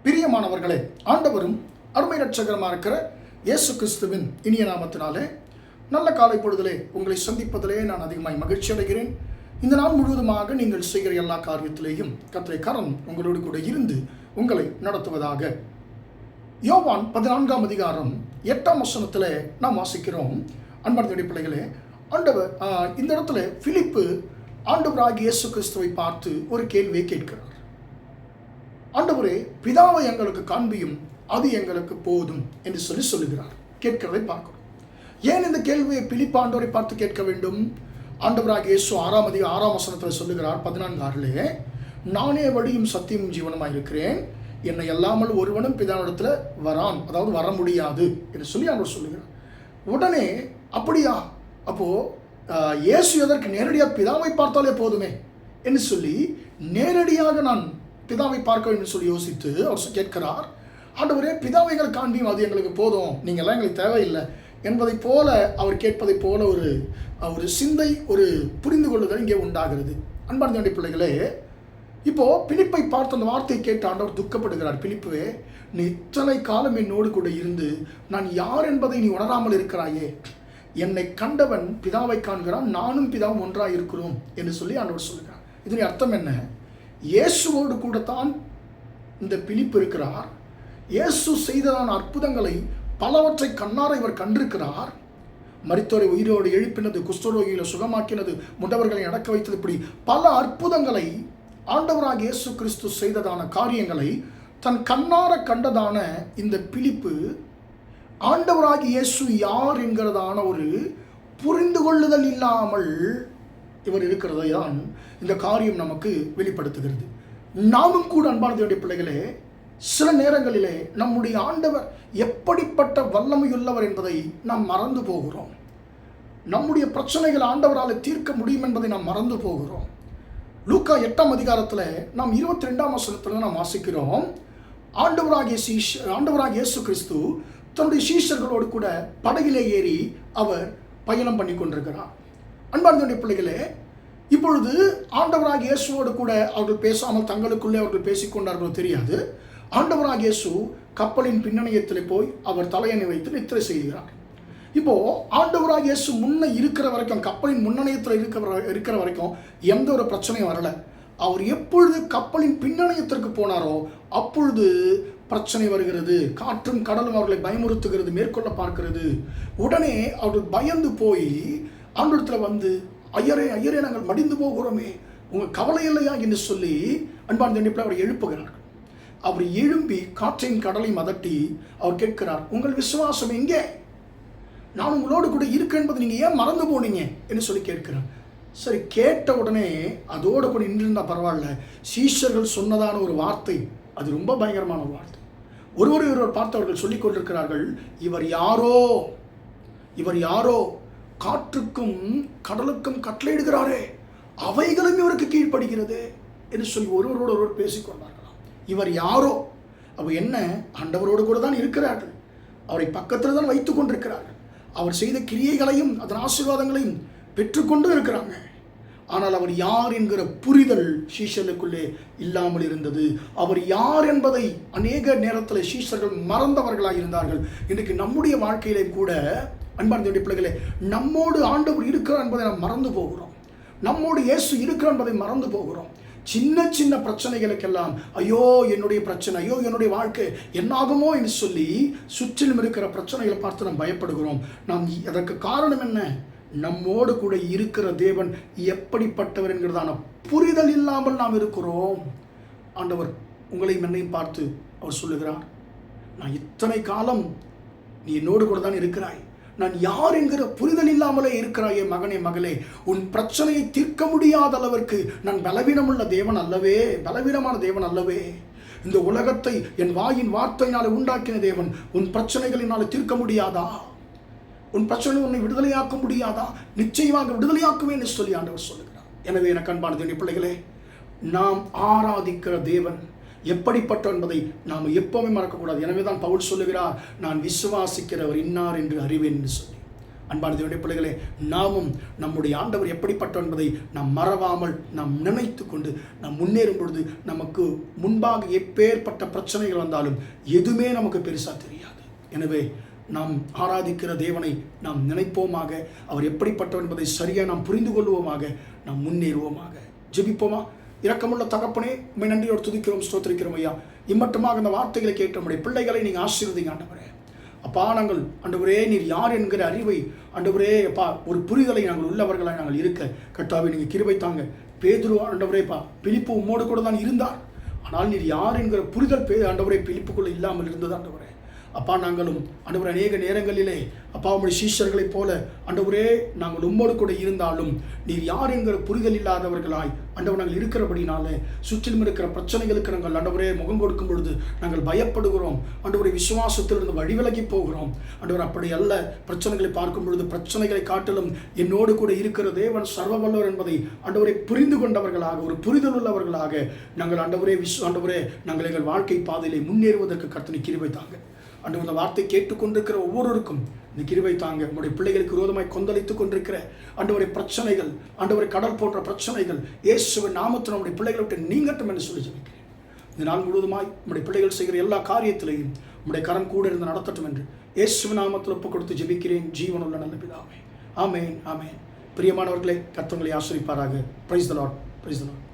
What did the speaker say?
பிரியமானவர்களே, ஆண்டவரும் அருமை இரட்சகருமா இருக்கிற இயேசு கிறிஸ்துவின் இனிய நாமத்தினாலே நல்ல காலை பொழுதிலே உங்களை சந்திப்பதிலே நான் அதிகமாய் மகிழ்ச்சி அடைகிறேன். இந்த நாள் முழுவதுமாக நீங்கள் செய்கிற எல்லா காரியத்திலேயும் கர்த்தருடைய கரம் உங்களோடு கூட இருந்து உங்களை நடத்துவதாக. யோவான் 14ஆம் அதிகாரம் 8ஆம் வசனத்தில் நாம் வாசிக்கிறோம். அன்பார்ந்த பிள்ளைகளே, ஆண்டவர் இந்த இடத்துல பிலிப்பு ஆண்டவராகிய இயேசு கிறிஸ்துவை பார்த்து ஒரு கேள்வியை கேட்கிறார். ஆண்டவரே, பிதாவை எங்களுக்கு காண்பியும், அது எங்களுக்கு போதும் என்று சொல்லுகிறார். கேட்கிறதை பார்க்கிறோம். ஏன் இந்த கேள்வியை பிலிப்பு ஆண்டவரை பார்த்து கேட்க வேண்டும்? ஆண்டவராகிய இயேசு 6ஆம் வசனத்தில் சொல்லுகிறார், 14:6, நானே வழியும் சத்தியமும் ஜீவனுமாய் இருக்கிறேன், என்னை அல்லாமல் ஒருவனும் பிதாவிடத்தில் வரான், அதாவது வர முடியாது என்று சொல்லி ஆண்டவர் சொல்லுகிறார். உடனே அப்படியா, அப்போ இயேசு எதற்கு நேரடியாக பிதாவை பார்த்தாலே போதுமே என்று சொல்லி நேரடியாக நான் பிதாவை பார்க்க வேண்டும் சொல்லி யோசித்து அவர் கேட்கிறார். ஆண்டவரே, பிதாவை எங்களுக்கு காண்பியும், அது எங்களுக்கு போதும், நீங்கள்லாம் எங்களுக்கு தேவையில்லை என்பதை போல அவர் கேட்பதை போல ஒரு சிந்தை, ஒரு புரிந்து கொள்ளுதல் இங்கே உண்டாகிறது. அன்பார்ந்த பிள்ளைகளே, இப்போ பிலிப்பை பார்த்து அந்த வார்த்தையை கேட்டு ஆண்டவர் துக்கப்படுகிறார். பிலிப்புவே, நீ இத்தனை காலம் என்னோடு கூட இருந்து நான் யார் என்பதை நீ உணராமல் இருக்கிறாயே, என்னை கண்டவன் பிதாவை காண்கிறான், நானும் பிதாவும் ஒன்றாக இருக்கிறோம் என்று சொல்லி ஆண்டவர் சொல்லுகிறார். இதனுடைய அர்த்தம் என்ன? இயேசுவோடு கூட தான் இந்த பிலிப்பு இருக்கிறார். இயேசு செய்ததான அற்புதங்களை பலவற்றை கண்ணார இவர் கண்டிருக்கிறார். மரித்தோரை உயிரோடு எழுப்பினது, குஷ்டரோகிகளை சுகமாக்கினது, முடவர்களை அடக்க வைத்தது, இப்படி பல அற்புதங்களை ஆண்டவராக இயேசு கிறிஸ்து செய்ததான காரியங்களை தன் கண்ணார கண்டதான இந்த பிலிப்பு ஆண்டவராகி இயேசு யார் என்கிறதான ஒரு புரிந்து கொள்ளுதல் இல்லாமல் இவர் இருக்கிறதை தான் இந்த காரியம் நமக்கு வெளிப்படுத்துகிறது. நாமும் கூட அன்பார்ந்த பிள்ளைகளே, சில நேரங்களிலே நம்முடைய ஆண்டவர் எப்படிப்பட்ட வல்லமையுள்ளவர் என்பதை நாம் மறந்து போகிறோம். நம்முடைய பிரச்சனைகள் ஆண்டவரால் தீர்க்க முடியும் என்பதை நாம் மறந்து போகிறோம். லூக்கா 8ஆம் அதிகாரத்தில் நாம் 22ஆம் வசனத்தில் நாம் வாசிக்கிறோம். ஆண்டவராகிய இயேசு கிறிஸ்து தன்னுடைய சீஷர்களோடு கூட படகிலே ஏறி அவர் பயணம் பண்ணி கொண்டிருக்கிறார். அன்பார்ந்த பிள்ளைகளே, இப்பொழுது ஆண்டவராகிய இயேசுவோடு கூட அவர்கள் பேசாமல் தங்களுக்குள்ளே அவர்கள் பேசிக்கொண்டார்களோ தெரியாது. ஆண்டவராகிய இயேசு கப்பலின் பின்னணியத்தில் போய் அவர் தலையணை வைத்து நித்திரை செய்கிறார். இப்போ ஆண்டவராகிய இயேசு முன்ன இருக்கிற வரைக்கும், கப்பலின் முன்னணியத்தில் இருக்கிற வரைக்கும் எந்த ஒரு பிரச்சனையும் வரல. அவர் எப்பொழுது கப்பலின் பின்னணியத்திற்கு போனாரோ அப்பொழுது பிரச்சனை வருகிறது. காற்றும் கடலும் அவர்களை பயமுறுத்துகிறது, மேற்கொள்ள பார்க்கிறது. உடனே அவர்கள் பயந்து போய் ஆண்டவரிடத்தில் வந்து, ஐயரே நாங்கள் மடிந்து போகிறோமே, உங்கள் கவலை இல்லையா என்று சொல்லி அன்பார்ந்த அவர் எழுப்புகிறார்கள். அவர் எழும்பி காற்றையும் கடலையும் அதட்டி அவர் கேட்கிறார், உங்கள் விசுவாசம் எங்கே? நான் உங்களோடு கூட இருக்கேன் என்பது நீங்கள் ஏன் மறந்து போனீங்க என்று சொல்லி கேட்கிறார். சரி, கேட்ட உடனே அதோடு கூட நின்றிருந்தால் பரவாயில்ல, சீஷர்கள் சொன்னதான ஒரு வார்த்தை, அது ரொம்ப பயங்கரமான ஒரு வார்த்தை. ஒருவர் பார்த்தவர்கள் சொல்லிக் கொண்டிருக்கிறார்கள், இவர் யாரோ காற்றுக்கும் கடலுக்கும் கட்டளையிடுகிறாரே, அவைகளும் இவருக்கு கீழ்ப்படுகிறது என்று சொல்லி ஒருவர் பேசிக்கொண்டார்களாம். இவர் யாரோ, அவ என்ன, ஆண்டவரோடு கூட தான் இருக்கிறார்கள், அவரை பக்கத்தில் தான் வைத்துக் கொண்டிருக்கிறார்கள், அவர் செய்த கிரியைகளையும் அதன் ஆசீர்வாதங்களையும் பெற்றுக்கொண்டு இருக்கிறாங்க. ஆனால் அவர் யார் என்கிற புரிதல் சீஷர்களுக்குள்ளே இல்லாமல் இருந்தது. அவர் யார் என்பதை அநேக நேரத்தில் சீஷர்கள் மறந்தவர்களாக இருந்தார்கள். இன்றைக்கு நம்முடைய வாழ்க்கையிலே கூட அன்பார்ந்த பிள்ளைகளே, நம்மோடு ஆண்டவர் இருக்கிறார் என்பதை நாம் மறந்து போகிறோம். நம்மோடு இயேசு இருக்கிறார் என்பதை மறந்து போகிறோம். சின்ன சின்ன பிரச்சனைகளுக்கெல்லாம் ஐயோ என்னுடைய பிரச்சனை, ஐயோ என்னுடைய வாழ்க்கை என்னாகுமோ என்று சொல்லி சுற்றிலும் இருக்கிற பிரச்சனைகளை பார்த்து நாம் பயப்படுகிறோம். நாம் அதற்கு காரணம் என்ன? நம்மோடு கூட இருக்கிற தேவன் எப்படிப்பட்டவர் என்கிறதான புரிதல் இல்லாமல் நாம் இருக்கிறோம். ஆண்டவர் உங்களையும் என்னையும் பார்த்து அவர் சொல்லுகிறார், நான் இத்தனை காலம் நீ என்னோடு கூட தான் இருக்கிறாய், நான் யார் என்கிற புரிதல் இல்லாமலே இருக்கிறாயே மகனே மகளே, உன் பிரச்சனையை தீர்க்க முடியாத அளவிற்கு நான் பலவீனமான தேவன் அல்லவே. இந்த உலகத்தை என் வாயின் வார்த்தையினாலே உண்டாக்கின தேவன் உன் பிரச்சனைகளினாலே தீர்க்க முடியாதா? உன் பிரச்சனை உன்னை விடுதலையாக்க முடியாதா? நிச்சயமாக விடுதலையாக்குவேன் என்று சொல்லி ஆண்டவர் சொல்லுகிறார். எனவே எனக்கு அன்பான பிள்ளைகளே, நாம் ஆராதிக்கிற தேவன் எப்படிப்பட்டவர் என்பதை நாம் எப்பவுமே மறக்கக்கூடாது. எனவே தான் பவுல் சொல்லுகிறார், நான் விசுவாசிக்கிறவர் இன்னார் என்று அறிவேன் என்று சொல்லி. அன்பான தேவனுடைய பிள்ளைகளே, நாமும் நம்முடைய ஆண்டவர் எப்படிப்பட்டவர் என்பதை நாம் மறவாமல் நாம் நினைத்து கொண்டு நாம் முன்னேறும் பொழுது நமக்கு முன்பாக எப்பேற்பட்ட பிரச்சனைகள் வந்தாலும் எதுவுமே நமக்கு பெருசாக தெரியாது. எனவே நாம் ஆராதிக்கிற தேவனை நாம் நினைப்போமாக, அவர் எப்படிப்பட்டவர் என்பதை சரியாக நாம் புரிந்து கொள்வோமாக, நாம் முன்னேறுவோமாக. ஜெபிப்போமா? இரக்கமுள்ள தகப்பனே, உம்மை நன்றியோடு துதிக்கிறோம், ஸ்தோத்திரிக்கிறோம் ஐயா. இம்மட்டுமாக இந்த வார்த்தைகளை கேட்ட நம்முடைய பிள்ளைகளை நீங்கள் ஆசீர்வதிங்க ஆண்டவரே. அப்பா, நாங்கள் ஆண்டவரே நீர் யார் என்கிற அறிவை ஆண்டவரே அப்பா ஒரு புரிதலை நாங்கள் உள்ளவர்களாக நாங்கள் இருக்க கர்த்தாவே நீங்கள் கிருபை தாங்க. பேதுரு ஆண்டவரேப்பா பிலிப்பு உம்மோடு கூட தான் இருந்தார். ஆனால் நீர் யார் என்கிற புரிதல் ஆண்டவரே பிலிப்புக்குள்ளே இல்லாமல் இருந்தது ஆண்டவரே. அப்பா, நாங்களும் ஆண்டவரே அநேக நேரங்களிலே அப்பா உம்முடைய சீஷர்களைப் போல ஆண்டவரே நாங்கள் உம்மோடு கூட இருந்தாலும் நீர் யார் என்கிற புரிதல் இல்லாதவர்களாய் ஆண்டவர் நாங்கள் இருக்கிறபடினாலே சுற்றிலும் இருக்கிற பிரச்சனைகளுக்கு நாங்கள் ஆண்டவரே முகம் கொடுக்கும் பொழுது நாங்கள் பயப்படுகிறோம். ஆண்டவரை விசுவாசத்திலிருந்து வழிவிலகி போகிறோம். ஆண்டவர் அப்படி அல்ல. பிரச்சனைகளை பார்க்கும் பொழுது பிரச்சனைகளை காட்டிலும் என்னோடு கூட இருக்கிற தேவன் சர்வ வல்லவர் என்பதை ஆண்டவரை புரிந்து கொண்டவர்களாக, ஒரு புரிதல் உள்ளவர்களாக நாங்கள் ஆண்டவரே ஆண்டவரே நாங்கள் எங்கள் வாழ்க்கை பாதையிலே முன்னேறுவதற்கு கர்த்தனை கிருபை தாங்க. ஆண்டவர் இந்த வார்த்தை கேட்டுக்கொண்டிருக்கிற ஒவ்வொருவருக்கும் இந்த கிருபை தாங்க. நம்முடைய பிள்ளைகளுக்கு விரோதமாய் கொந்தளித்துக் கொண்டிருக்கிற ஆண்டவரை பிரச்சனைகள், ஆண்டவரை கடல் போன்ற பிரச்சனைகள் இயேசுவின் நாமத்தில் நம்முடைய பிள்ளைகளை விட்டு நீங்கட்டும் என்று சொல்லி ஜெபிக்கிறேன். இந்த நாள் முழுவதுமாய் நம்முடைய பிள்ளைகள் செய்கிற எல்லா காரியத்திலையும் நம்முடைய கரம் கூட இருந்து நடத்தட்டும் என்று இயேசுவின் நாமத்தில் ஒப்புக் கொடுத்து ஜெபிக்கிறேன் ஜீவனுள்ள நல்ல பிதாவே. ஆமேன், ஆமேன். பிரியமானவர்களே, கர்த்தர் உங்களை ஆசீர்வதிப்பாராக. Praise the Lord, praise the Lord.